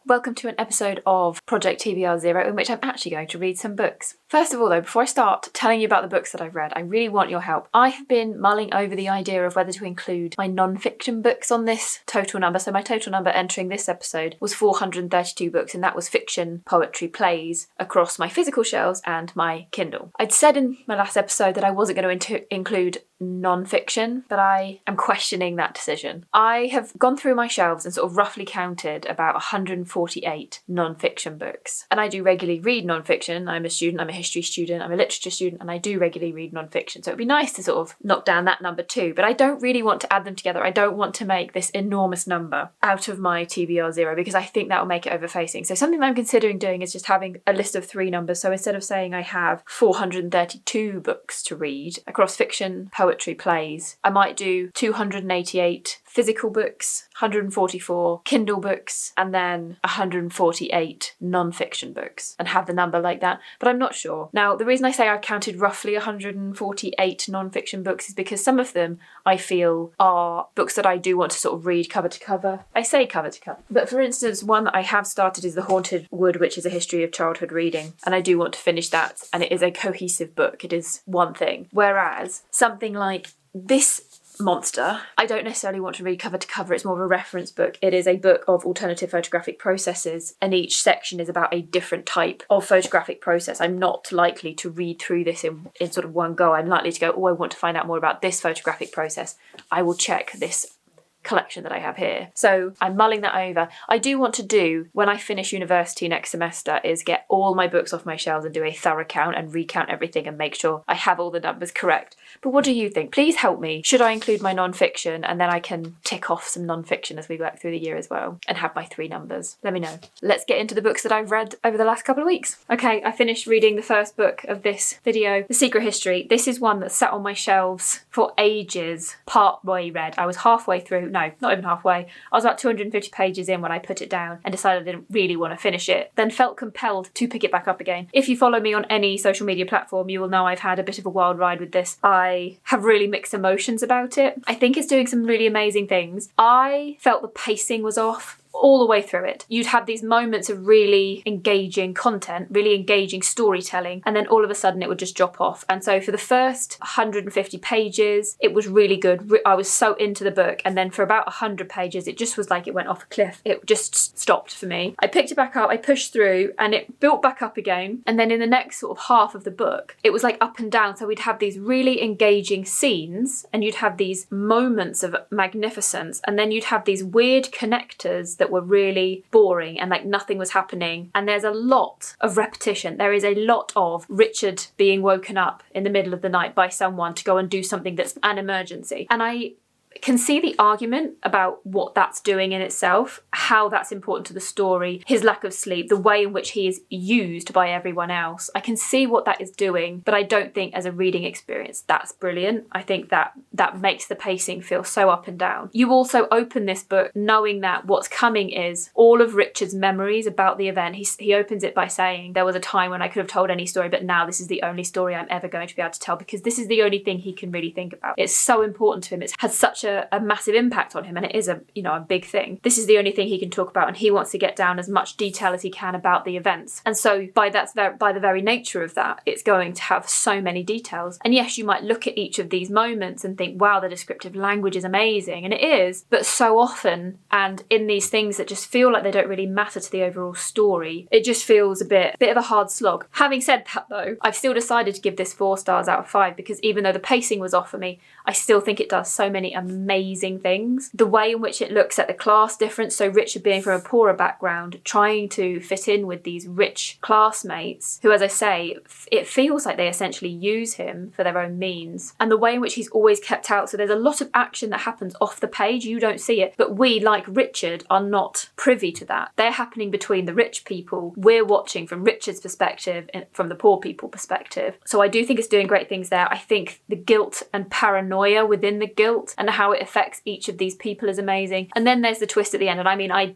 Welcome to an episode of Project TBR Zero in which I'm actually going to read some books. First of all though, before I start telling you about the books that I've read, I really want your help. I have been mulling over the idea of whether to include my non-fiction books on this total number. So my total number entering this episode was 432 books, and that was fiction, poetry, plays across my physical shelves and my Kindle. I'd said in my last episode that I wasn't going to include non-fiction, but I am questioning that decision. I have gone through my shelves and sort of roughly counted about 148 non-fiction books. And I do regularly read non-fiction. I'm a student, I'm a history student, I'm a literature student, and I do regularly read non-fiction. So it'd be nice to sort of knock down that number too, but I don't really want to add them together. I don't want to make this enormous number out of my TBR zero because I think that will make it overfacing. So something that I'm considering doing is just having a list of 3 numbers. So instead of saying I have 432 books to read across fiction, poetry, plays, I might do 288 physical books, 144 Kindle books, and then 148 non-fiction books, and have the number like that, but I'm not sure. Now, the reason I say I counted roughly 148 non-fiction books is because some of them I feel are books that I do want to sort of read cover to cover. I say cover to cover, but for instance, one that I have started is The Haunted Wood, which is a history of childhood reading, and I do want to finish that, and it is a cohesive book. It is one thing. Whereas something like this monster, I don't necessarily want to read cover to cover. It's more of a reference book. It is a book of alternative photographic processes, and each section is about a different type of photographic process. I'm not likely to read through this in sort of one go. I'm likely to go, oh, I want to find out more about this photographic process. I will check this collection that I have here. So I'm mulling that over. I do want to do, when I finish university next semester, is get all my books off my shelves and do a thorough count and recount everything and make sure I have all the numbers correct. But what do you think? Please help me. Should I include my non-fiction, and then I can tick off some non-fiction as we work through the year as well and have my 3 numbers? Let me know. Let's get into the books that I've read over the last couple of weeks. Okay, I finished reading the first book of this video, The Secret History. This is one that sat on my shelves for ages, part way read. I was halfway through. No, not even halfway. I was about 250 pages in when I put it down and decided I didn't really want to finish it, then felt compelled to pick it back up again. If you follow me on any social media platform, you will know I've had a bit of a wild ride with this. I have really mixed emotions about it. I think it's doing some really amazing things. I felt the pacing was off all the way through it. You'd have these moments of really engaging content, really engaging storytelling, and then all of a sudden it would just drop off. And so for the first 150 pages, it was really good. I was so into the book. And then for about 100 pages, it just was like it went off a cliff. It just stopped for me. I picked it back up, I pushed through, and it built back up again. And then in the next sort of half of the book, it was like up and down. So we'd have these really engaging scenes, and you'd have these moments of magnificence, and then you'd have these weird connectors that were really boring and like nothing was happening. And there's a lot of repetition. There is a lot of Richard being woken up in the middle of the night by someone to go and do something that's an emergency. And I can see the argument about what that's doing in itself, how that's important to the story, his lack of sleep, the way in which he is used by everyone else. I can see what that is doing, but I don't think as a reading experience that's brilliant. I think that makes the pacing feel so up and down. You also open this book knowing that what's coming is all of Richard's memories about the event. He opens it by saying, there was a time when I could have told any story, but now this is the only story I'm ever going to be able to tell, because this is the only thing he can really think about. It's so important to him. It's had such a massive impact on him, and it is a big thing. This is the only thing he can talk about, and he wants to get down as much detail as he can about the events. And so by the very nature of that, it's going to have so many details. And yes, you might look at each of these moments and think, wow, the descriptive language is amazing, and it is, but so often, and in these things that just feel like they don't really matter to the overall story, it just feels a bit of a hard slog. Having said that though, I've still decided to give this 4 stars out of 5, because even though the pacing was off for me, I still think it does so many amazing things. The way in which it looks at the class difference, so Richard being from a poorer background, trying to fit in with these rich classmates who, as I say, it feels like they essentially use him for their own means. And the way in which he's always kept out, so there's a lot of action that happens off the page, you don't see it, but we, like Richard, are not privy to that. They're happening between the rich people. We're watching from Richard's perspective and from the poor people perspective. So I do think it's doing great things there. I think the guilt and paranoia within the guilt and how it affects each of these people is amazing. And then there's the twist at the end. And I mean, I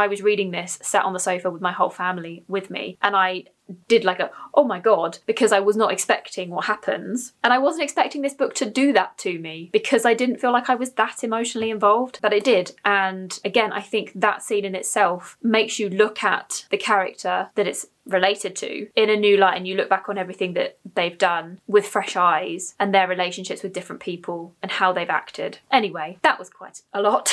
was reading this, sat on the sofa with my whole family with me, and I did like a, oh my God, because I was not expecting what happens. And I wasn't expecting this book to do that to me because I didn't feel like I was that emotionally involved, but it did. And again, I think that scene in itself makes you look at the character that it's related to in a new light, and you look back on everything that they've done with fresh eyes and their relationships with different people and how they've acted. Anyway, that was quite a lot.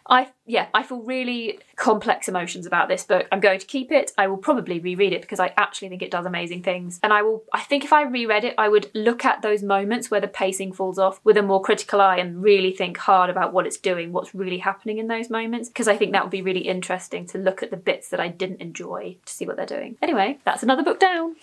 I feel really complex emotions about this book. I'm going to keep it. I will probably reread it because I actually think it does amazing things. And I think if I reread it, I would look at those moments where the pacing falls off with a more critical eye and really think hard about what it's doing, what's really happening in those moments, because I think that would be really interesting to look at the bits that I didn't enjoy to see what they're doing. Anyway, that's another book down.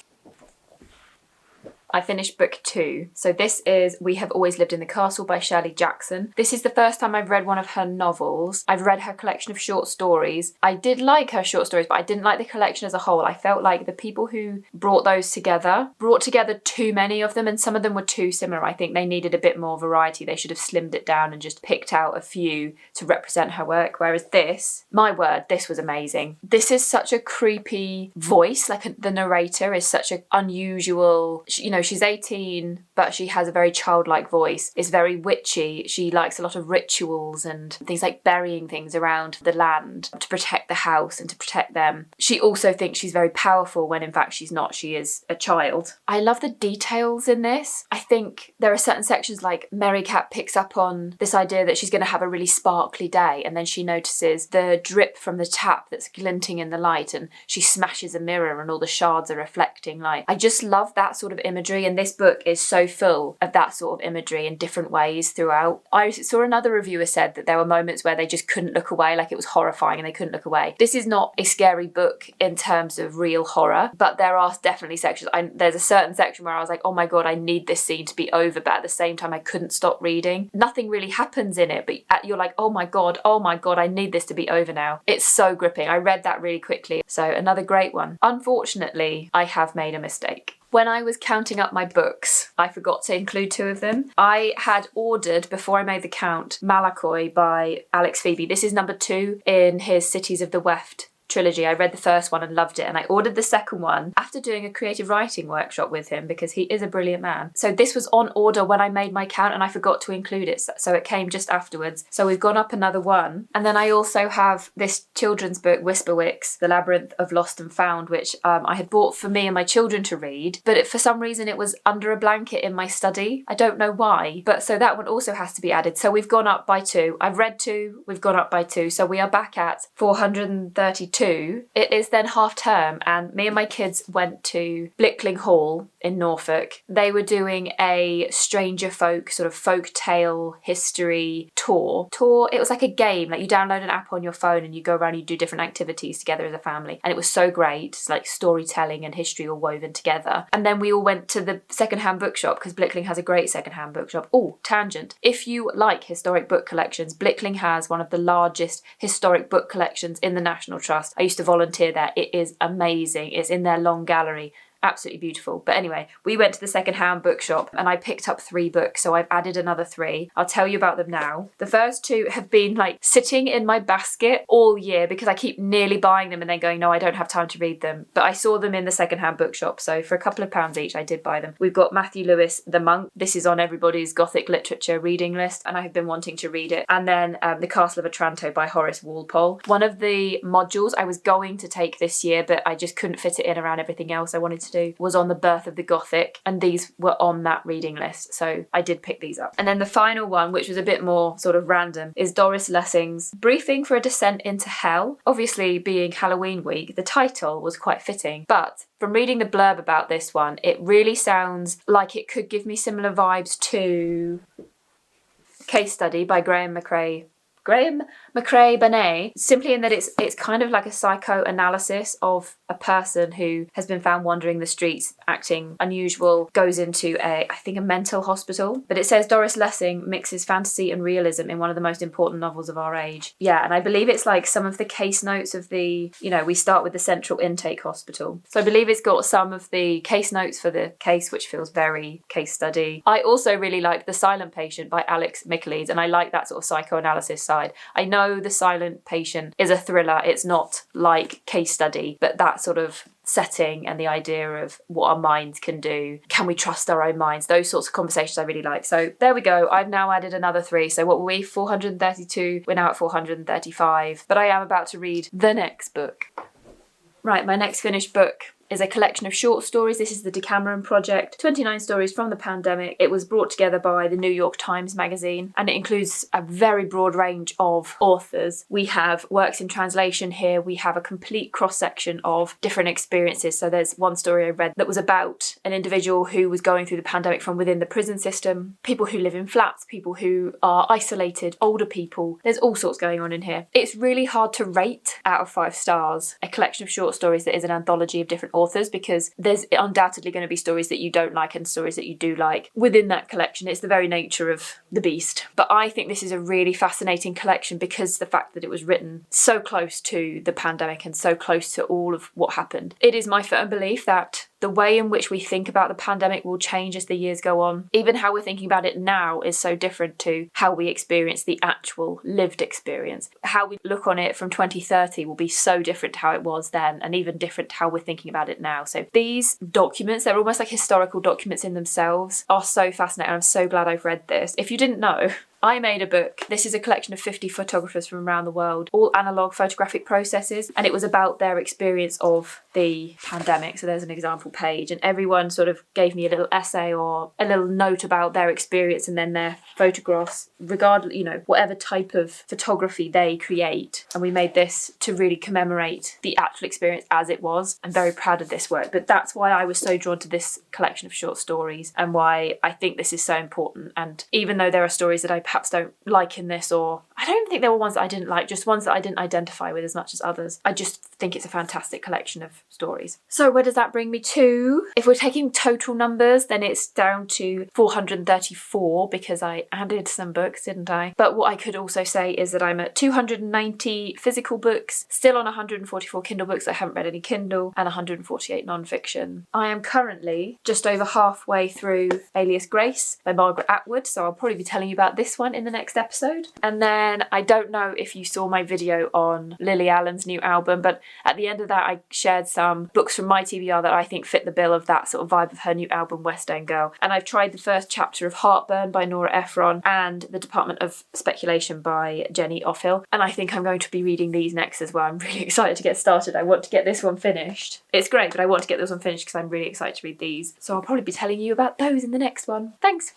I finished book 2. So this is We Have Always Lived in the Castle by Shirley Jackson. This is the first time I've read one of her novels. I've read her collection of short stories. I did like her short stories, but I didn't like the collection as a whole. I felt like the people who brought those together brought together too many of them, and some of them were too similar. I think they needed a bit more variety. They should have slimmed it down and just picked out a few to represent her work. Whereas this, my word, this was amazing. This is such a creepy voice. Like the narrator is such an unusual, she's 18, but she has a very childlike voice. It's very witchy. She likes a lot of rituals and things like burying things around the land to protect the house and to protect them. She also thinks she's very powerful when in fact she's not. She is a child. I love the details in this. I think there are certain sections like Merrycat picks up on this idea that she's going to have a really sparkly day, and then she notices the drip from the tap that's glinting in the light, and she smashes a mirror and all the shards are reflecting light. I just love that sort of imagery, and this book is so full of that sort of imagery in different ways throughout. I saw another reviewer said that there were moments where they just couldn't look away, like it was horrifying and they couldn't look away. This is not a scary book in terms of real horror, but there are definitely sections. There's a certain section where I was like, oh my God, I need this scene to be over, but at the same time I couldn't stop reading. Nothing really happens in it, but you're like, oh my God, I need this to be over now. It's so gripping. I read that really quickly. So another great one. Unfortunately, I have made a mistake. When I was counting up my books, I forgot to include 2 of them. I had ordered, before I made the count, Malakoi by Alex Phoebe. This is number 2 in his Cities of the Weft trilogy. I read the first one and loved it, and I ordered the second one after doing a creative writing workshop with him because he is a brilliant man. So this was on order when I made my count and I forgot to include it, so it came just afterwards. So we've gone up another one. And then I also have this children's book, Whisperwicks, The Labyrinth of Lost and Found, which I had bought for me and my children to read, but for some reason it was under a blanket in my study. I don't know why, but so that one also has to be added. So we've gone up by 2. I've read 2, we've gone up by 2, so we are back at 432. It is then half term, and me and my kids went to Blickling Hall in Norfolk. They were doing a Stranger Folk sort of folk tale history tour. It was like a game, like you download an app on your phone and you go around and you do different activities together as a family, and it was so great. It's like storytelling and history all woven together. And then we all went to the secondhand bookshop because Blickling has a great secondhand bookshop. Oh, tangent. If you like historic book collections, Blickling has one of the largest historic book collections in the National Trust. I used to volunteer there. It is amazing. It's in their long gallery. Absolutely beautiful. But anyway, we went to the secondhand bookshop and I picked up 3 books, so I've added another 3. I'll tell you about them now. The first 2 have been like sitting in my basket all year because I keep nearly buying them and then going, no, I don't have time to read them. But I saw them in the secondhand bookshop, so for a couple of pounds each, I did buy them. We've got Matthew Lewis, The Monk. This is on everybody's Gothic literature reading list, and I have been wanting to read it. And then The Castle of Otranto by Horace Walpole. One of the modules I was going to take this year, but I just couldn't fit it in around everything else I wanted to do, was on the birth of the Gothic, and these were on that reading list, so I did pick these up. And then the final one, which was a bit more sort of random, is Doris Lessing's Briefing for a Descent into Hell. Obviously, being Halloween week, the title was quite fitting, but from reading the blurb about this one, it really sounds like it could give me similar vibes to Case Study by Graham McCrae Bernay, simply in that it's kind of like a psychoanalysis of a person who has been found wandering the streets acting unusual, goes into I think a mental hospital. But it says Doris Lessing mixes fantasy and realism in one of the most important novels of our age. Yeah, and I believe it's like some of the case notes of the, we start with the Central Intake Hospital. So I believe it's got some of the case notes for the case, which feels very case study. I also really liked The Silent Patient by Alex Michaelides, and I like that sort of psychoanalysis side. I know The Silent Patient is a thriller. It's not like Case Study, but that sort of setting and the idea of what our minds can do. Can we trust our own minds? Those sorts of conversations I really like. So there we go. I've now added another 3. So what were we? 432. We're now at 435. But I am about to read the next book. Right, my next finished book is a collection of short stories. This is the Decameron Project, 29 stories from the pandemic. It was brought together by the New York Times magazine, and it includes a very broad range of authors. We have works in translation here. We have a complete cross-section of different experiences. So there's one story I read that was about an individual who was going through the pandemic from within the prison system, people who live in flats, people who are isolated, older people. There's all sorts going on in here. It's really hard to rate out of 5 stars a collection of short stories that is an anthology of different authors, because there's undoubtedly going to be stories that you don't like and stories that you do like within that collection. It's the very nature of the beast. But I think this is a really fascinating collection because the fact that it was written so close to the pandemic and so close to all of what happened. It is my firm belief that the way in which we think about the pandemic will change as the years go on. Even how we're thinking about it now is so different to how we experience the actual lived experience. How we look on it from 2030 will be so different to how it was then, and even different to how we're thinking about it now. So these documents, they're almost like historical documents in themselves, are so fascinating. I'm so glad I've read this. If you didn't know, I made a book. This is a collection of 50 photographers from around the world, all analogue photographic processes, and it was about their experience of the pandemic. So there's an example page, and everyone sort of gave me a little essay or a little note about their experience and then their photographs, regardless, whatever type of photography they create. And we made this to really commemorate the actual experience as it was. I'm very proud of this work, but that's why I was so drawn to this collection of short stories and why I think this is so important. And even though there are stories that I perhaps don't like in this, or I don't think there were ones that I didn't like, just ones that I didn't identify with as much as others, I just think it's a fantastic collection of stories. So where does that bring me to? If we're taking total numbers, then it's down to 434 because I added some books, didn't I? But what I could also say is that I'm at 290 physical books, still on 144 Kindle books. I haven't read any Kindle, and 148 non-fiction. I am currently just over halfway through Alias Grace by Margaret Atwood, so I'll probably be telling you about this one in the next episode. And then I don't know if you saw my video on Lily Allen's new album, but at the end of that I shared some books from my TBR that I think fit the bill of that sort of vibe of her new album West End Girl. And I've tried the first chapter of Heartburn by Nora Ephron and The Department of Speculation by Jenny Offill, and I think I'm going to be reading these next as well. I'm really excited to get started. I want to get this one finished. It's great, but I want to get this one finished because I'm really excited to read these. So I'll probably be telling you about those in the next one. Thanks!